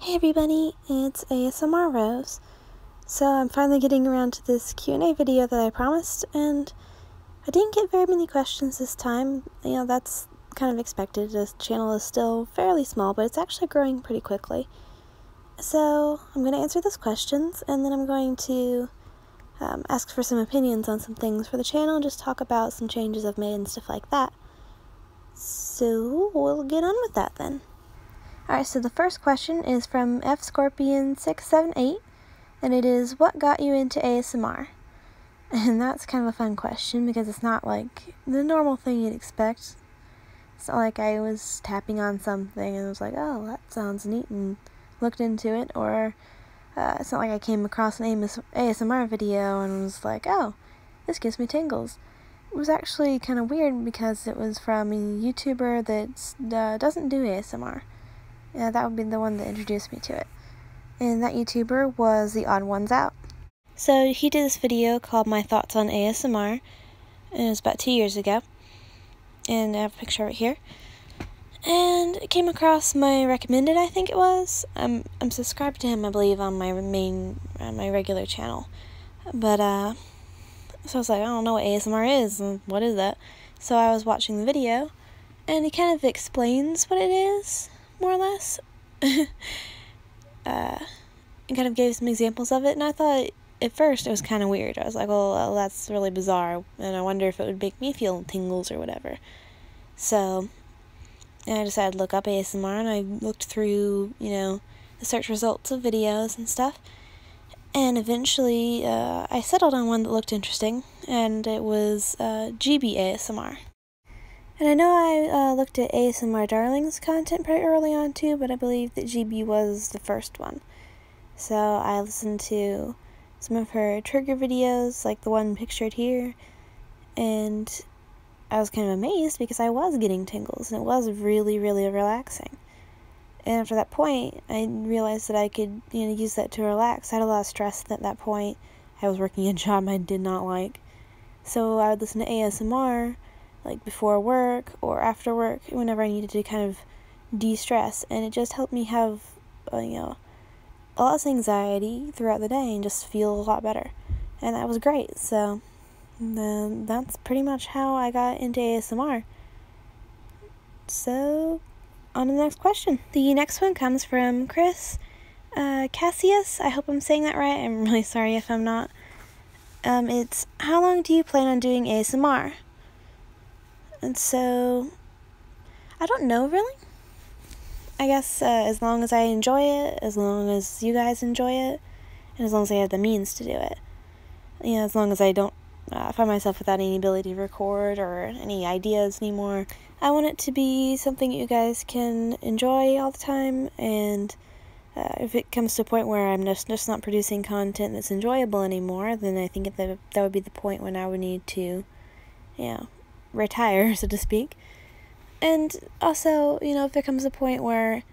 Hey everybody, it's ASMR Rose. So I'm finally getting around to this Q&A video that I promised, and I didn't get very many questions this time. That's kind of expected. This channel is still fairly small, but it's actually growing pretty quickly. So I'm going to answer those questions, and then I'm going to ask for some opinions on some things for the channel, and just talk about some changes I've made and stuff like that. So we'll get on with that then. Alright, so the first question is from FScorpion678, and it is, what got you into ASMR? And that's kind of a fun question, because it's not like the normal thing you'd expect. It's not like I was tapping on something and was like, oh, that sounds neat, and looked into it, or it's not like I came across an ASMR video and was like, oh, this gives me tingles. It was actually kind of weird, because it was from a YouTuber that doesn't do ASMR. Yeah, that would be the one that introduced me to it. And that YouTuber was The Odd Ones Out. So he did this video called My Thoughts on ASMR, and it was about 2 years ago. And I have a picture of it here. And it came across my recommended, I think it was. I'm subscribed to him, I believe, on my my regular channel. But so I was like, I don't know what ASMR is, and what is that? So I was watching the video, and he kind of explains what it is, more or less. And kind of gave some examples of it, and I thought at first it was kind of weird. I was like, well, that's really bizarre, and I wonder if it would make me feel tingles or whatever. So I decided to look up ASMR, and I looked through, the search results of videos and stuff, and eventually I settled on one that looked interesting, and it was GB ASMR. And I know I looked at ASMR Darling's content pretty early on too, but I believe that GB was the first one. So I listened to some of her trigger videos, like the one pictured here, and I was kind of amazed because I was getting tingles, and it was really, really relaxing. And after that point, I realized that I could, use that to relax. I had a lot of stress at that point. I was working a job I did not like. So I would listen to ASMR, like before work or after work, whenever I needed to kind of de-stress, and it just helped me have, a less anxiety throughout the day and just feel a lot better, and that was great. So that's pretty much how I got into ASMR. So on to the next question. The next one comes from Chris Cassius. I hope I'm saying that right. I'm really sorry if I'm not. It's, how long do you plan on doing ASMR? And so, I don't know, really. I guess as long as I enjoy it, as long as you guys enjoy it, and as long as I have the means to do it. As long as I don't find myself without any ability to record or any ideas anymore. I want it to be something you guys can enjoy all the time, and if it comes to a point where I'm just not producing content that's enjoyable anymore, then I think that would be the point when I would need to, retire, so to speak. And also, if there comes a point where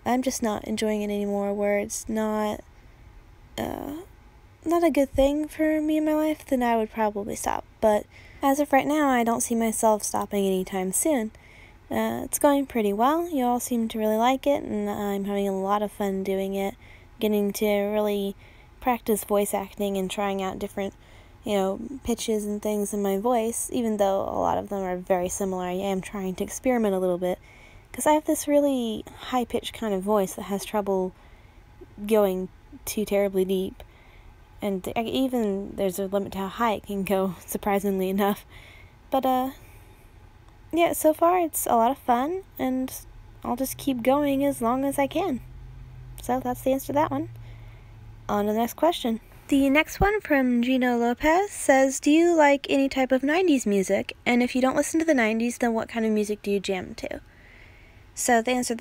I'm just not enjoying it anymore, where it's not a good thing for me in my life, then I would probably stop. But as of right now, I don't see myself stopping anytime soon. It's going pretty well. You all seem to really like it, and I'm having a lot of fun doing it, getting to really practice voice acting and trying out different pitches and things in my voice, even though a lot of them are very similar. I am trying to experiment a little bit, because I have this really high-pitched kind of voice that has trouble going too terribly deep, and even there's a limit to how high it can go, surprisingly enough. But, yeah, so far it's a lot of fun, and I'll just keep going as long as I can. So that's the answer to that one. On to the next question. The next one from Gino Lopez says, do you like any type of 90s music? And if you don't listen to the 90s, then what kind of music do you jam to? So to answer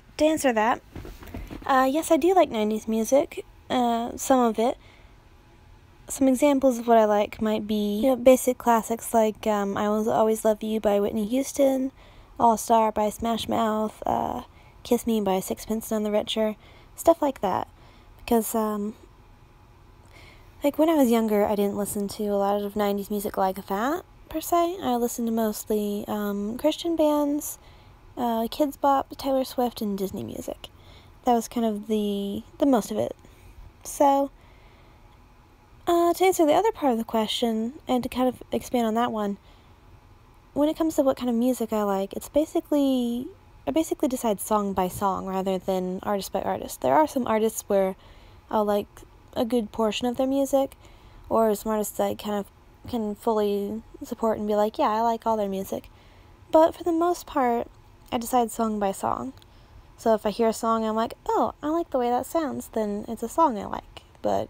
that, yes, I do like 90s music, some of it. Some examples of what I like might be, basic classics like I Will Always Love You by Whitney Houston, All Star by Smash Mouth, Kiss Me by Sixpence None the Richer, stuff like that. Because, like, when I was younger, I didn't listen to a lot of 90s music like that, per se. I listened to mostly Christian bands, Kids Bop, Taylor Swift, and Disney music. that was kind of the most of it. So, to answer the other part of the question, and to kind of expand on that one, when it comes to what kind of music I like, I basically decide song by song rather than artist by artist. There are some artists where I'll like a good portion of their music, or some artists I kind of can fully support and be like, yeah, I like all their music. But for the most part, I decide song by song. So if I hear a song, I'm like, oh, I like the way that sounds, then it's a song I like. But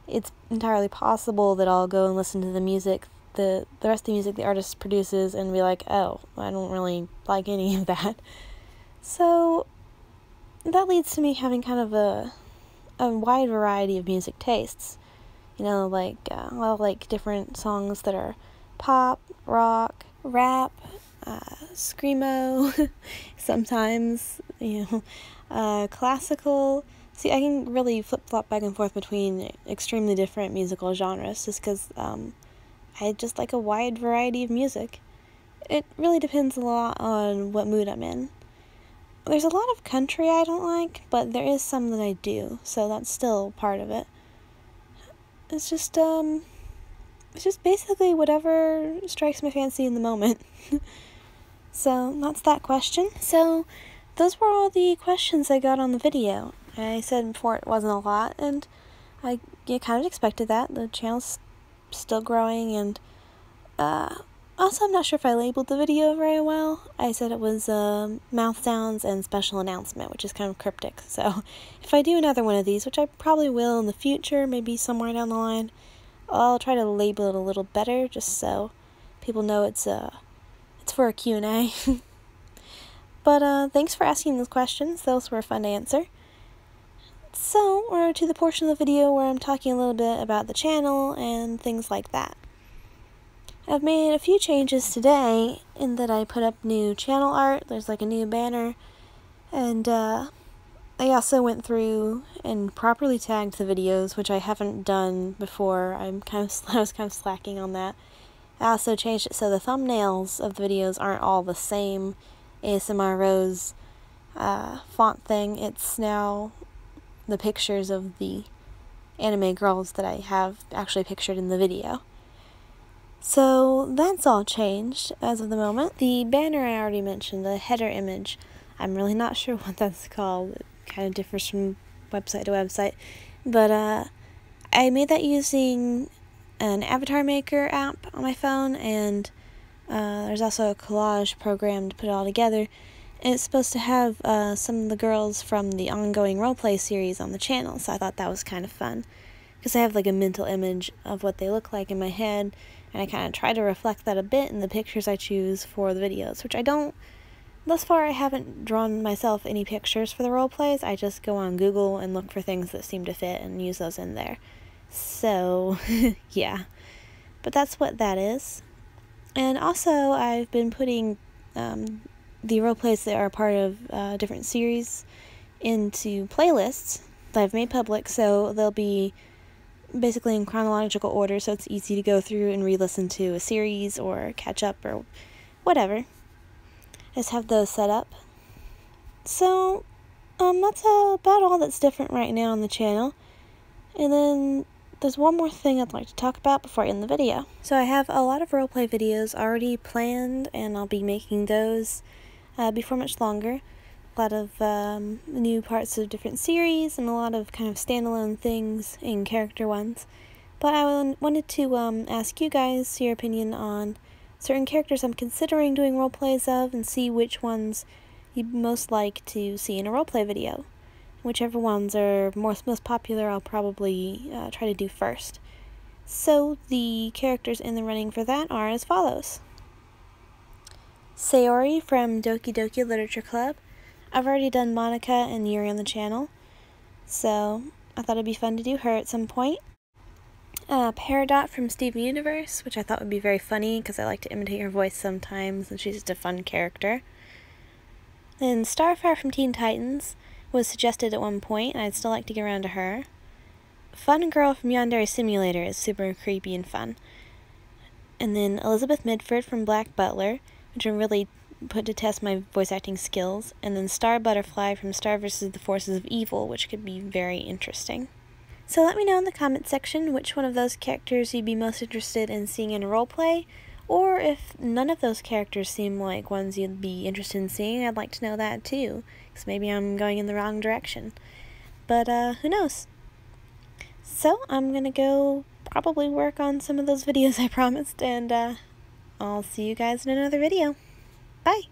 it's entirely possible that I'll go and listen to the music, the rest of the music the artist produces, and be like, oh, I don't really like any of that. So that leads to me having kind of a wide variety of music tastes. You know, like, I like different songs that are pop, rock, rap, screamo, sometimes, classical. See, I can really flip-flop back and forth between extremely different musical genres just because I just like a wide variety of music. It really depends a lot on what mood I'm in. There's a lot of country I don't like, but there is some that I do, so that's still part of it. It's just basically whatever strikes my fancy in the moment. So that's that question. So those were all the questions I got on the video. I said before it wasn't a lot, and I kind of expected that. The channel's still growing, and also I'm not sure if I labeled the video very well. I said it was mouth sounds and special announcement, which is kind of cryptic. So if I do another one of these, which I probably will in the future, maybe somewhere down the line, I'll try to label it a little better, just so people know it's for a Q&A. But thanks for asking those questions. Those were fun to answer. So we're to the portion of the video where I'm talking a little bit about the channel and things like that. I've made a few changes today in that I put up new channel art. There's like a new banner, and I also went through and properly tagged the videos, which I haven't done before. I was kind of slacking on that. I also changed it so the thumbnails of the videos aren't all the same ASMR Rose font thing. It's now the pictures of the anime girls that I have actually pictured in the video. So that's all changed as of the moment. The banner I already mentioned, the header image, I'm really not sure what that's called. It kind of differs from website to website. But I made that using an avatar maker app on my phone, and there's also a collage program to put it all together. And it's supposed to have some of the girls from the ongoing roleplay series on the channel, so I thought that was kind of fun. Because I have like a mental image of what they look like in my head, and I kind of try to reflect that a bit in the pictures I choose for the videos, which I don't. Thus far, I haven't drawn myself any pictures for the roleplays. I just go on Google and look for things that seem to fit and use those in there. So, yeah. But that's what that is. And also, I've been putting the roleplays that are part of different series into playlists that I've made public, so they'll be basically in chronological order, so it's easy to go through and re-listen to a series or catch up or whatever. Just have those set up. So, that's about all that's different right now on the channel. And then there's one more thing I'd like to talk about before I end the video. So I have a lot of roleplay videos already planned, and I'll be making those before much longer. A lot of new parts of different series, and a lot of kind of standalone things and character ones. But I wanted to ask you guys your opinion on certain characters I'm considering doing roleplays of, and see which ones you'd most like to see in a roleplay video. Whichever ones are most popular, I'll probably try to do first. So the characters in the running for that are as follows. Sayori from Doki Doki Literature Club. I've already done Monica and Yuri on the channel, so I thought it'd be fun to do her at some point. Peridot from Steven Universe, which I thought would be very funny because I like to imitate her voice sometimes, and she's just a fun character. Then Starfire from Teen Titans was suggested at one point, and I'd still like to get around to her. Fun Girl from Yandere Simulator is super creepy and fun. And then Elizabeth Midford from Black Butler, which I'm really put to test my voice acting skills, and then Star Butterfly from Star vs. the Forces of Evil, which could be very interesting. So let me know in the comment section which one of those characters you'd be most interested in seeing in a roleplay, or if none of those characters seem like ones you'd be interested in seeing, I'd like to know that too, because maybe I'm going in the wrong direction. But who knows? So I'm gonna go probably work on some of those videos I promised, and I'll see you guys in another video. Bye!